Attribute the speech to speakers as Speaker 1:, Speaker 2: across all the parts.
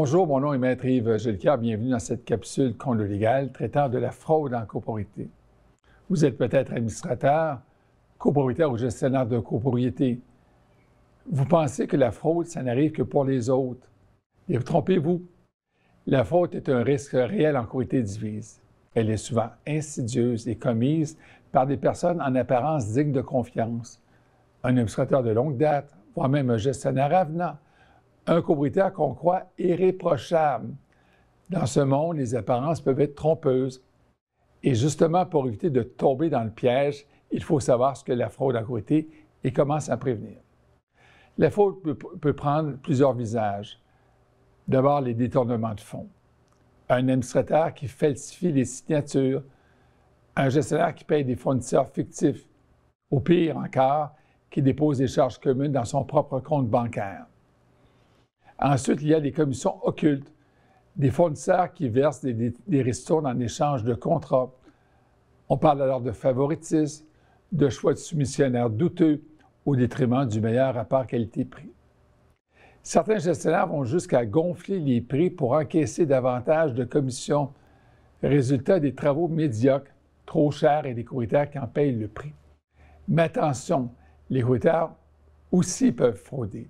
Speaker 1: Bonjour, mon nom est Maître Yves Gelliqueur. Bienvenue dans cette capsule Condo légal traitant de la fraude en copropriété. Vous êtes peut-être administrateur, copropriétaire ou gestionnaire de copropriété. Vous pensez que la fraude, ça n'arrive que pour les autres. Et vous trompez-vous. La fraude est un risque réel en copropriété divise. Elle est souvent insidieuse et commise par des personnes en apparence dignes de confiance. Un administrateur de longue date, voire même un gestionnaire avenant, un copropriétaire qu'on croit irréprochable. Dans ce monde, les apparences peuvent être trompeuses. Et justement, pour éviter de tomber dans le piège, il faut savoir ce que la fraude en copropriété et comment s'en prévenir. La fraude peut prendre plusieurs visages. D'abord, les détournements de fonds. Un administrateur qui falsifie les signatures. Un gestionnaire qui paye des fournisseurs fictifs. Au pire encore, qui dépose des charges communes dans son propre compte bancaire. Ensuite, il y a des commissions occultes, des fournisseurs qui versent des ristournes en échange de contrats. On parle alors de favoritisme, de choix de soumissionnaires douteux au détriment du meilleur rapport qualité-prix. Certains gestionnaires vont jusqu'à gonfler les prix pour encaisser davantage de commissions, résultat des travaux médiocres, trop chers et des copropriétaires qui en payent le prix. Mais attention, les copropriétaires aussi peuvent frauder,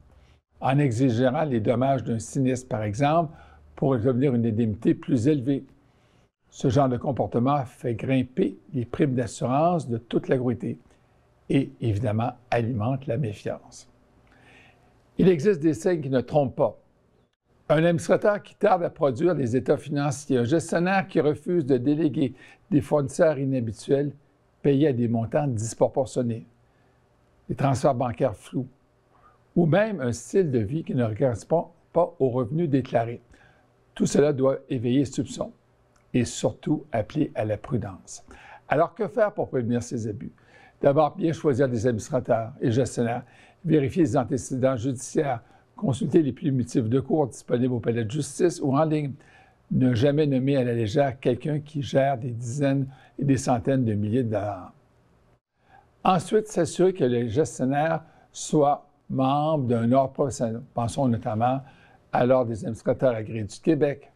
Speaker 1: en exigeant les dommages d'un sinistre, par exemple, pour obtenir une indemnité plus élevée. Ce genre de comportement fait grimper les primes d'assurance de toute la copropriété et, évidemment, alimente la méfiance. Il existe des signes qui ne trompent pas. Un administrateur qui tarde à produire les états financiers, un gestionnaire qui refuse de déléguer des fournisseurs inhabituels payés à des montants disproportionnés, des transferts bancaires flous, ou même un style de vie qui ne correspond pas aux revenus déclarés. Tout cela doit éveiller soupçon et surtout appeler à la prudence. Alors, que faire pour prévenir ces abus? D'abord, bien choisir des administrateurs et gestionnaires, vérifier les antécédents judiciaires, consulter les primitifs de cours disponibles au palais de justice ou en ligne. Ne jamais nommer à la légère quelqu'un qui gère des dizaines et des centaines de milliers de dollars. Ensuite, s'assurer que le gestionnaire soit membre d'un ordre professionnel. Pensons notamment à l'Ordre des administrateurs agréés du Québec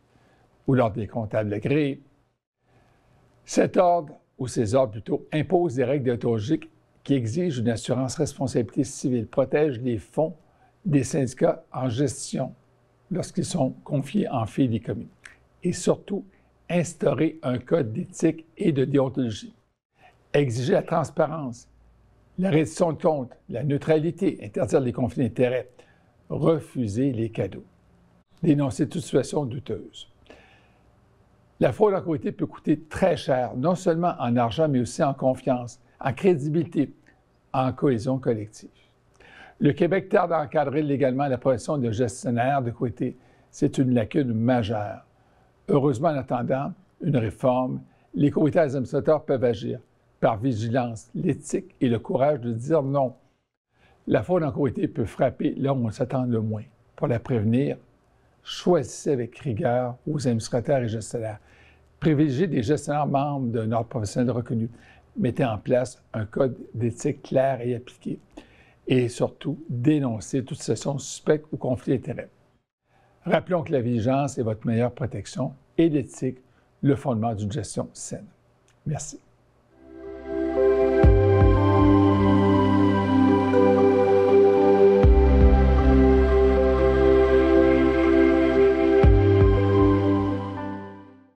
Speaker 1: ou l'Ordre des comptables agréés. Cet ordre, ou ces ordres plutôt, impose des règles déontologiques qui exigent une assurance responsabilité civile, protègent les fonds des syndicats en gestion lorsqu'ils sont confiés en fidéicommis. Et surtout, instaurer un code d'éthique et de déontologie. Exiger la transparence, la reddition de comptes, la neutralité, interdire les conflits d'intérêts, refuser les cadeaux, dénoncer toute situation douteuse. La fraude en copropriété peut coûter très cher, non seulement en argent, mais aussi en confiance, en crédibilité, en cohésion collective. Le Québec tarde à encadrer légalement la profession de gestionnaire de copropriété. C'est une lacune majeure. Heureusement, en attendant une réforme, les copropriétaires et les administrateurs peuvent agir par vigilance, l'éthique et le courage de dire non. La fraude en copropriété peut frapper là où on s'attend le moins. Pour la prévenir, choisissez avec rigueur vos administrateurs et gestionnaires. Privilégiez des gestionnaires membres d'un ordre professionnel reconnu. Mettez en place un code d'éthique clair et appliqué. Et surtout, dénoncez toute situation suspecte ou conflit d'intérêts. Rappelons que la vigilance est votre meilleure protection et l'éthique, le fondement d'une gestion saine. Merci.